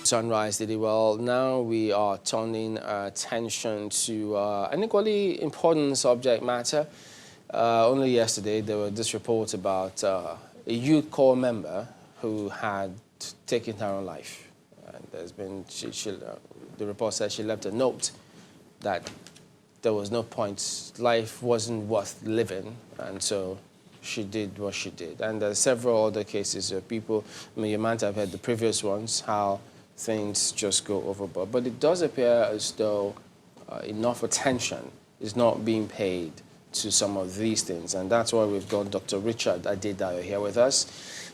Sunrise Daily. Well, now we are turning our attention to an equally important subject matter. Only yesterday, there were this report about a youth corps member who had taken her own life. And there's been, the report says she left a note that there was no point, life wasn't worth living, and so she did what she did. And there are several other cases of people, I mean, you might have heard the previous ones, how things just go overboard. But it does appear as though enough attention is not being paid to some of these things. And that's why we've got Dr. Richard Adedayo here with us.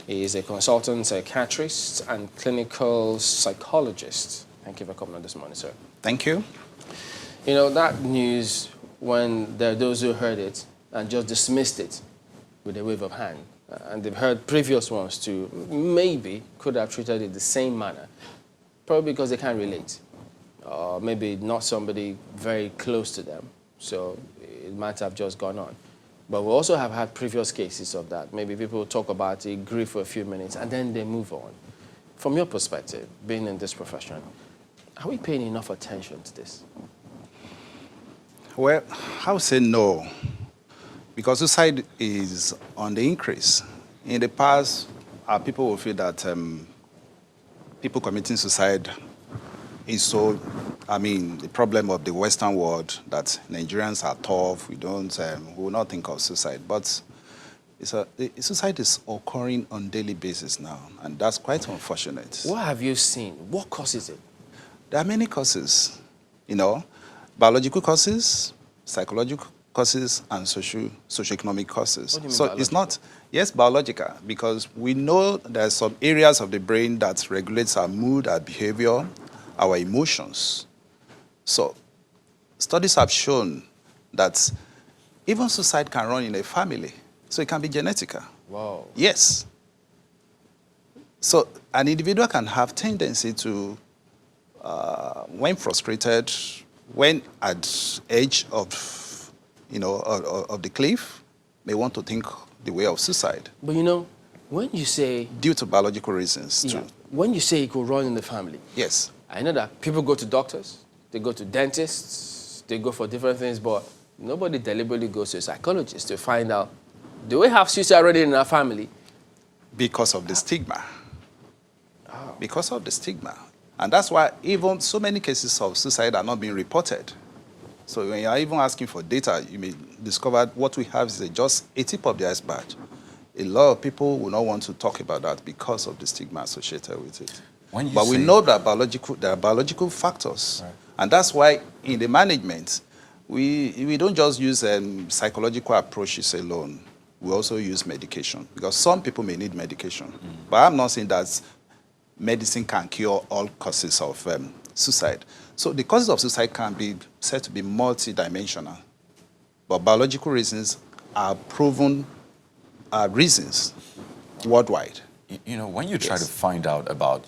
He is a consultant psychiatrist and clinical psychologist. Thank you for coming on this morning, sir. Thank you. You know, that news, when there are those who heard it and just dismissed it with a wave of hand, and they've heard previous ones too, maybe could have treated it the same manner, probably because they can't relate, or maybe not somebody very close to them, so it might have just gone on. But we also have had previous cases of that. Maybe people talk about it, grieve for a few minutes, and then they move on. From your perspective, being in this profession, are we paying enough attention to this? Well, I would say no, because suicide is on the increase. In the past, people will feel that people committing suicide is so, the problem of the Western world, that Nigerians are tough, we will not think of suicide. But suicide is occurring on a daily basis now, and that's quite unfortunate. What have you seen? What causes it? There are many causes, biological causes, psychological causes, and socioeconomic causes. What do you mean so biological? It's not, yes, biological, because we know there are some areas of the brain that regulates our mood, our behavior, our emotions. So studies have shown that even suicide can run in a family, so it can be genetical. Wow. Yes. So an individual can have tendency to, when frustrated, when at edge of, of the cliff, may want to think the way of suicide. But when you say... Due to biological reasons, too. When you say it could run in the family... Yes. I know that people go to doctors, they go to dentists, they go for different things, but nobody deliberately goes to a psychologist to find out, do we have suicide already in our family? Because of the stigma. Oh. Because of the stigma. And that's why even so many cases of suicide are not being reported. So when you're even asking for data, you may discover what we have is just a tip of the iceberg. A lot of people will not want to talk about that because of the stigma associated with it. But we know that there are biological factors. Right. And that's why in the management, we don't just use psychological approaches alone. We also use medication, because some people may need medication. But I'm not saying that medicine can cure all causes of suicide. So the causes of suicide can be said to be multidimensional. But biological reasons are proven reasons worldwide. When you try to find out about,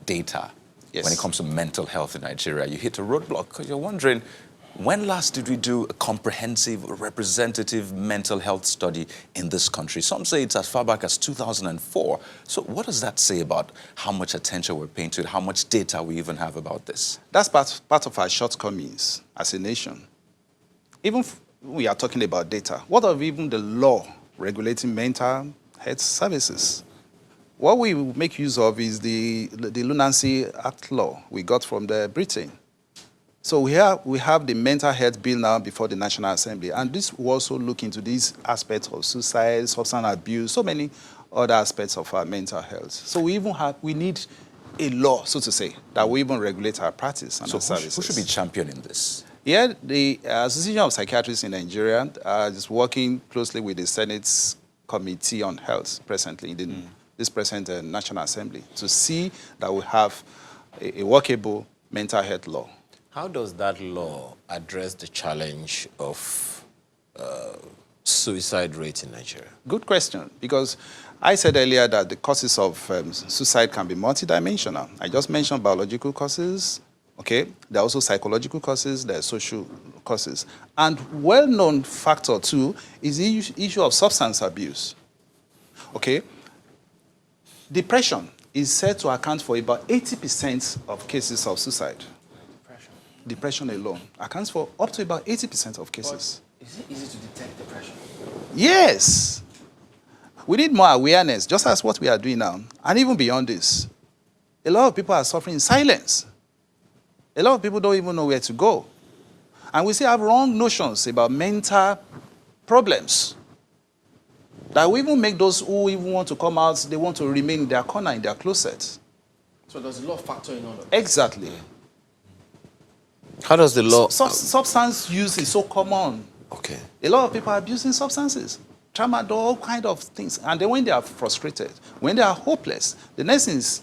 data, yes, when it comes to mental health in Nigeria, you hit a roadblock because you're wondering, when last did we do a comprehensive, representative mental health study in this country? Some say it's as far back as 2004. So what does that say about how much attention we're paying to it, how much data we even have about this? That's part of our shortcomings as a nation. Even if we are talking about data, what of even the law regulating mental health services? What we make use of is the Lunacy Act law we got from Britain. So we have the mental health bill now before the National Assembly, and this will also look into these aspects of suicide, substance abuse, so many other aspects of our mental health. So we need a law, so to say, that will even regulate our practice and our services. Who should be championing this? Yeah, the Association of Psychiatrists in Nigeria is working closely with the Senate's Committee on Health presently in this present National Assembly to see that we have a workable mental health law. How does that law address the challenge of suicide rate in Nigeria? Good question, because I said earlier that the causes of suicide can be multidimensional. I just mentioned biological causes, okay? There are also psychological causes, there are social causes. And well-known factor, too, is the issue of substance abuse, okay? Depression is said to account for about 80% of cases of suicide. Depression. Depression alone accounts for up to about 80% of cases. But is it easy to detect depression? Yes. We need more awareness, just as what we are doing now. And even beyond this, a lot of people are suffering in silence. A lot of people don't even know where to go. And we still have wrong notions about mental problems that will even make those who even want to come out, they want to remain in their corner, in their closet. So there's a lot of factor in all of it. Exactly. How does the law... Substance use is so common. Okay. A lot of people are abusing substances, tramadol, all kind of things. And then when they are frustrated, when they are hopeless, the next thing is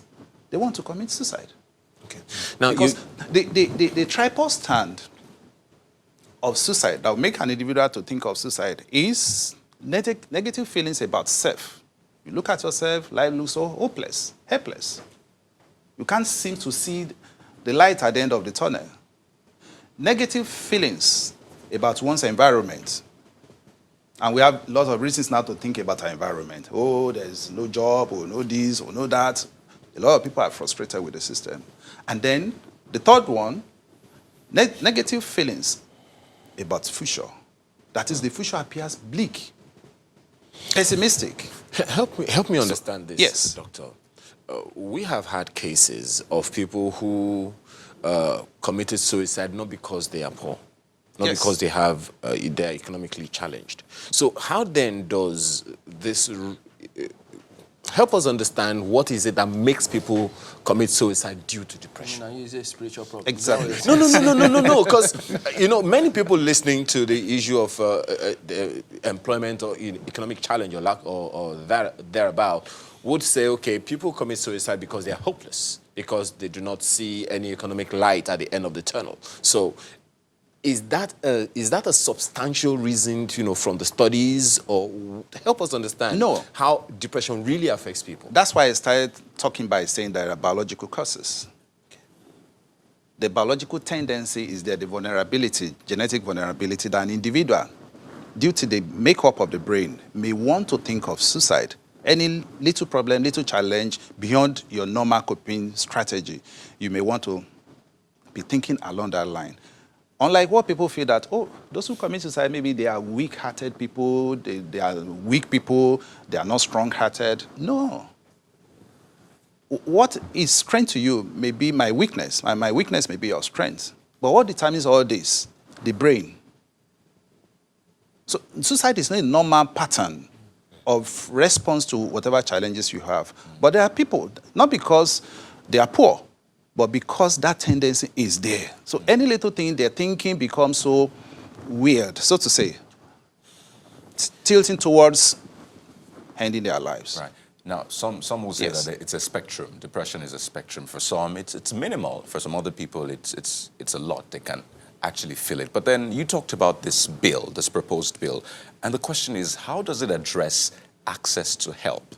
they want to commit suicide. Okay. Now, Because the triple stand of suicide that will make an individual to think of suicide is negative feelings about self. You look at yourself, life looks so hopeless, helpless. You can't seem to see the light at the end of the tunnel. Negative feelings about one's environment. And we have lots of reasons now to think about our environment. Oh, there's no job, or no this, or no that. A lot of people are frustrated with the system. And then the third one, negative feelings about the future. That is, the future appears bleak, pessimistic. Help me understand this, yes. Doctor. We have had cases of people who committed suicide not because they are poor, not Yes. because they have they're economically challenged. So how then does this help us understand what is it that makes people commit suicide due to depression? I use a spiritual problem. Exactly. No, because, many people listening to the issue of the employment or economic challenge or lack or thereabout would say, okay, people commit suicide because they are hopeless, because they do not see any economic light at the end of the tunnel. So is that a substantial reason, from the studies, or help us understand No. how depression really affects people? That's why I started talking by saying there are biological causes. The biological tendency is that the vulnerability, genetic vulnerability, that an individual, due to the makeup of the brain, may want to think of suicide. Any little problem, little challenge beyond your normal coping strategy, you may want to be thinking along that line. Unlike what people feel that, oh, those who commit suicide, maybe they are weak-hearted people, they are weak people, they are not strong-hearted. No. What is strength to you may be my weakness, and my weakness may be your strength. But what determines all this? The brain. So suicide is not a normal pattern of response to whatever challenges you have. But there are people, not because they are poor, but because that tendency is there. So any little thing they're thinking becomes so weird, so to say, tilting towards ending their lives. Right. Now, some will say Yes. that it's a spectrum. Depression is a spectrum. For some, it's minimal. For some other people, it's a lot. They can actually feel it. But then you talked about this bill, this proposed bill, and the question is, how does it address access to help?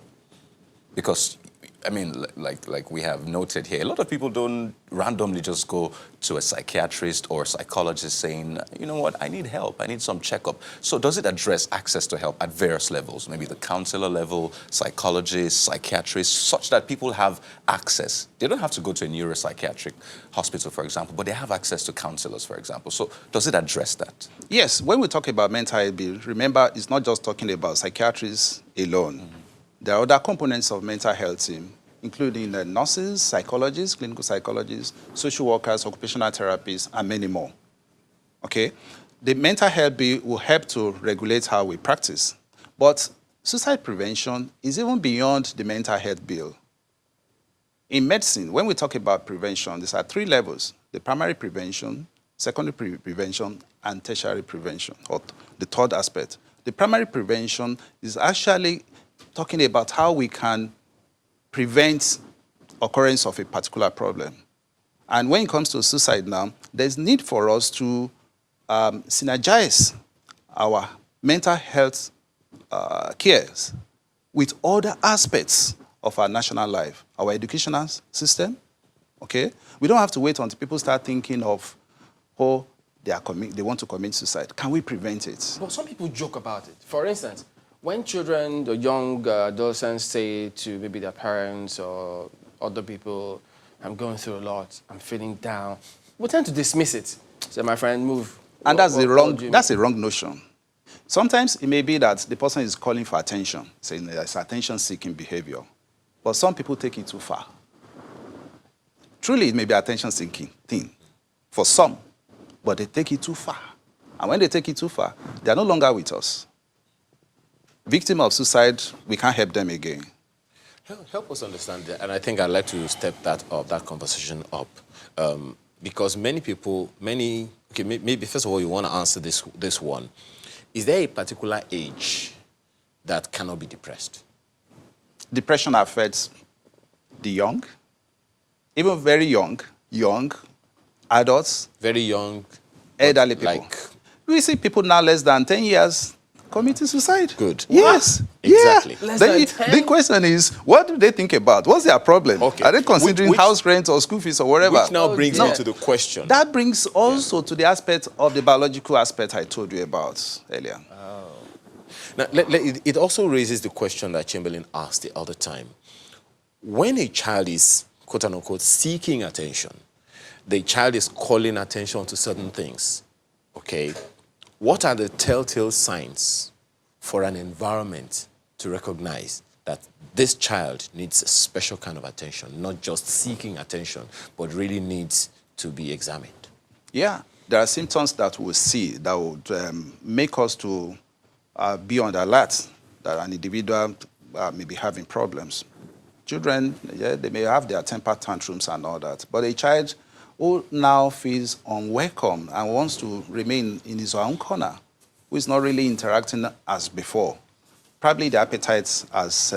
Because, I mean, like we have noted here, a lot of people don't randomly just go to a psychiatrist or a psychologist saying, you know what, I need help, I need some checkup. So does it address access to help at various levels, maybe the counselor level, psychologists, psychiatrists, such that people have access? They don't have to go to a neuropsychiatric hospital, for example, but they have access to counselors, for example. So does it address that? Yes, when we talk about mental health bill, remember, it's not just talking about psychiatrists alone. Mm-hmm. There are other components of mental health team, including nurses, psychologists, clinical psychologists, social workers, occupational therapists, and many more. Okay? The mental health bill will help to regulate how we practice. But suicide prevention is even beyond the mental health bill. In medicine, when we talk about prevention, there are 3 levels: the primary prevention, secondary prevention, and tertiary prevention, or the third aspect. The primary prevention is actually talking about how we can prevent occurrence of a particular problem. And when it comes to suicide now, there's need for us to synergize our mental health cares with other aspects of our national life, our educational system, okay? We don't have to wait until people start thinking of, oh, they want to commit suicide. Can we prevent it? But some people joke about it. For instance, When children or young adolescents say to maybe their parents or other people, I'm going through a lot, I'm feeling down, we tend to dismiss it. Say, my friend, move. And What do you that's mean? a wrong notion. Sometimes it may be that the person is calling for attention, saying there's attention-seeking behavior. But some people take it too far. Truly, it may be attention-seeking thing for some, but they take it too far. And when they take it too far, they are no longer with us. Victim of suicide, we can't help them again. Help us understand that, and I think I'd like to step that conversation up, because many people, okay, maybe first of all you want to answer this one. Is there a particular age that cannot be depressed? Depression affects the young, even very young adults, Very young, elderly people. like We see people now less than 10 years committing suicide. Good. Yes. Exactly. Yeah. Less Then than you- 10? the question is, what do they think about? What's their problem? Okay. Are they considering Which- house rent or school fees or whatever? which now Oh, brings dear. me to the question. That brings also to the aspect of the biological aspect I told you about earlier. Now, it also raises the question that Chamberlain asked the other time. When a child is, quote unquote, seeking attention, the child is calling attention to certain things, okay? What are the telltale signs for an environment to recognize that this child needs a special kind of attention, not just seeking attention, but really needs to be examined? Yeah, there are symptoms that we'll see that would make us to be on the alert that an individual may be having problems. Children, yeah, they may have their temper tantrums and all that, but a child who now feels unwelcome and wants to remain in his own corner, who is not really interacting as before, probably the appetite has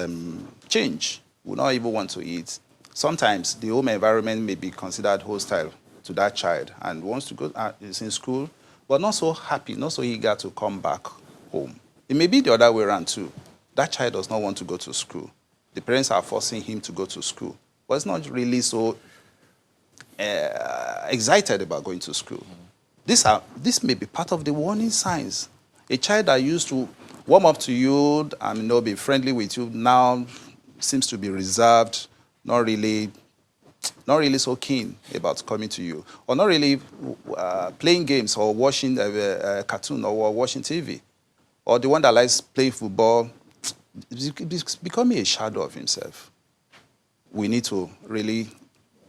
changed, will not even want to eat. Sometimes the home environment may be considered hostile to that child and wants to go, is in school, but not so happy, not so eager to come back home. It may be the other way around too. That child does not want to go to school. The parents are forcing him to go to school, but it's not really so excited about going to school. This may be part of the warning signs. A child that used to warm up to you and be friendly with you now seems to be reserved, not really so keen about coming to you, or not really playing games or watching a cartoon or watching TV, or the one that likes playing football, is becoming a shadow of himself. We need to really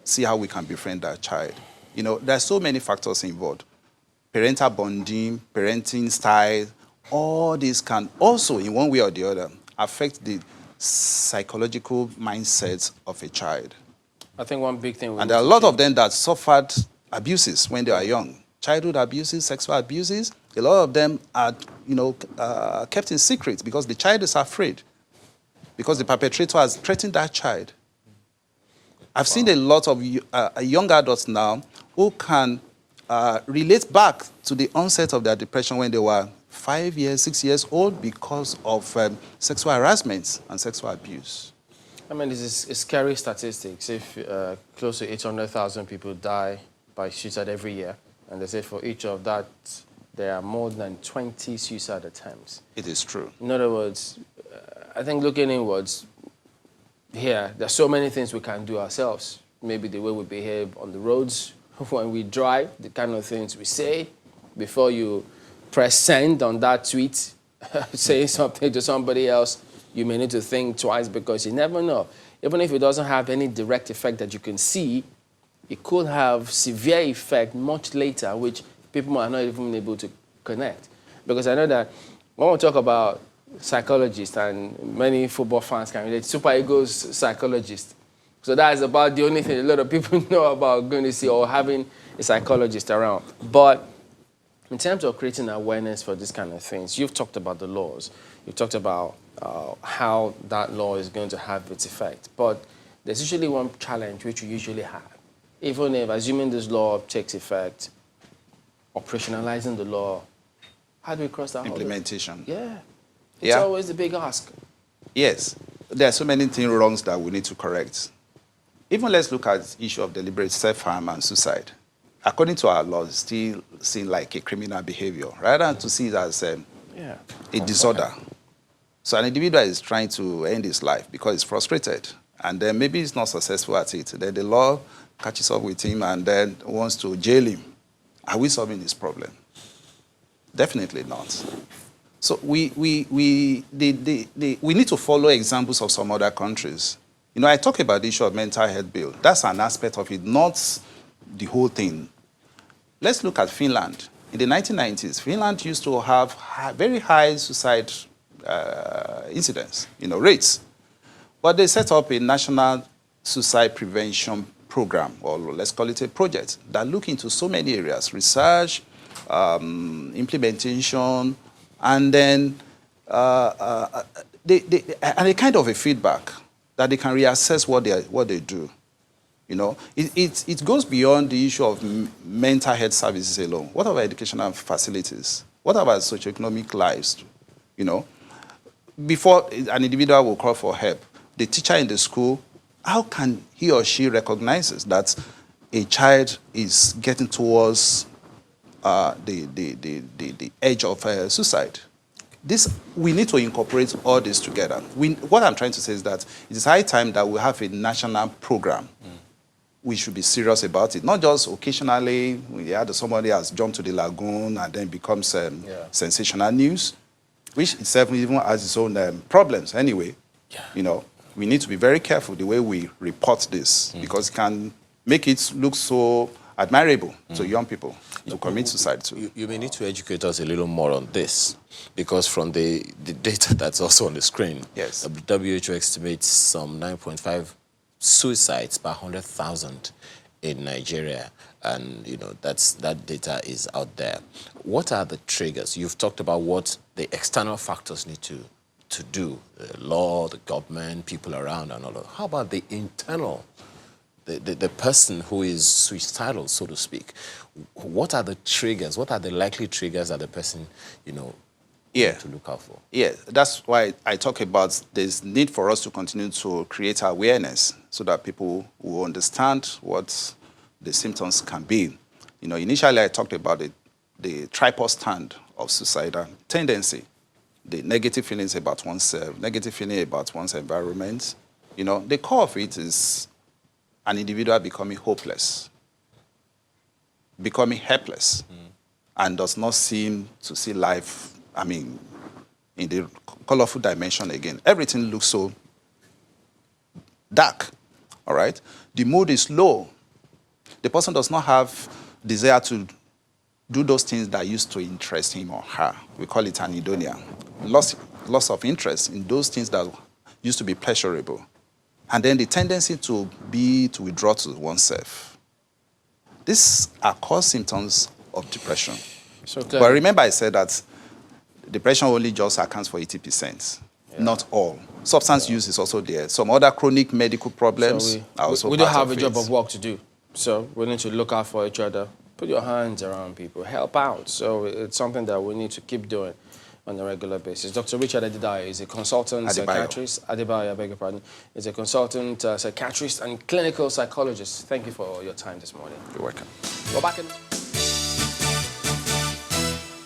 see how we can befriend that child. There's so many factors involved. Parental bonding, parenting style, all these can also, in one way or the other, affect the psychological mindset of a child. I think one big thing. And there are a lot of them that suffered abuses when they were young. Childhood abuses, sexual abuses. A lot of them are, kept in secret because the child is afraid, because the perpetrator has threatened that child. I've seen a lot of young adults now who can relate back to the onset of their depression when they were 5 years, 6 years old because of sexual harassment and sexual abuse. I mean, this is scary statistics. If close to 800,000 people die by suicide every year, and they say for each of that, there are more than 20 suicide attempts. It is true. In other words, I think looking inwards, here, there's so many things we can do ourselves. Maybe the way we behave on the roads, when we drive, the kind of things we say. Before you press send on that tweet, saying something to somebody else, you may need to think twice because you never know. Even if it doesn't have any direct effect that you can see, it could have severe effect much later, which people are not even able to connect. Because I know that when we talk about psychologists, and many football fans can relate, Super Eagles psychologist. So that is about the only thing a lot of people know about going to see or having a psychologist around. But in terms of creating awareness for these kind of things, you've talked about the laws. You've talked about how that law is going to have its effect. But there's usually one challenge which we usually have. Even if, assuming this law takes effect, operationalizing the law, how do we cross that hurdle? Implementation. Yeah. It's always the big ask. Yes. There are so many things wrongs that we need to correct. Even let's look at the issue of deliberate self-harm and suicide. According to our laws, it's still seen like a criminal behavior, rather than to see it as a disorder. So an individual is trying to end his life because he's frustrated. And then maybe he's not successful at it. Then the law catches up with him and then wants to jail him. Are we solving this problem? Definitely not. So we need to follow examples of some other countries. You know, I talk about the issue of mental health bill. That's an aspect of it, not the whole thing. Let's look at Finland. In the 1990s, Finland used to have very high suicide incidence, rates. But they set up a national suicide prevention program, or let's call it a project, that look into so many areas: research, implementation, and then and a kind of a feedback that they can reassess what they do. It goes beyond the issue of mental health services alone. What about educational facilities? What about socioeconomic lives? Before an individual will call for help, the teacher in the school, how can he or she recognizes that a child is getting towards the edge of suicide? We need to incorporate all this together. What I'm trying to say is that it is high time that we have a national program. We should be serious about it. Not just occasionally, somebody has jumped to the lagoon and then becomes sensational news, which itself even has its own problems anyway. Yeah. We need to be very careful the way we report this because it can make it look so admirable to young people to commit suicide too. You may need to educate us a little more on this because from the data that's also on the screen, yes, WHO estimates some 9.5 suicides per 100,000 in Nigeria, and that data is out there. What are the triggers? You've talked about what the external factors need to do, the law, the government, people around, and all of that. How about the internal, the person who is suicidal, so to speak? What are the triggers? What are the likely triggers that the person, to look out for? Yeah, that's why I talk about there's need for us to continue to create awareness so that people will understand what the symptoms can be. Initially I talked about the tripod stand of suicidal tendency. The negative feelings about oneself, negative feeling about one's environment. The core of it is an individual becoming hopeless, becoming helpless, and does not seem to see life, in the colorful dimension again. Everything looks so dark, all right? The mood is low. The person does not have desire to do those things that used to interest him or her. We call it anhedonia. Loss of interest in those things that used to be pleasurable. And then the tendency to withdraw to oneself. These are core symptoms of depression. But remember I said that depression only just accounts for 80%, not all. Substance use is also there. Some other chronic medical problems are also we do part have of a job it. of work to do. So we need to look out for each other, put your hands around people, help out. So it's something that we need to keep doing on a regular basis. Dr. Richard Adedayo is a consultant psychiatrist. Adebayo, I beg your pardon, is a consultant psychiatrist and clinical psychologist. Thank you for your time this morning. You're welcome. We're back in.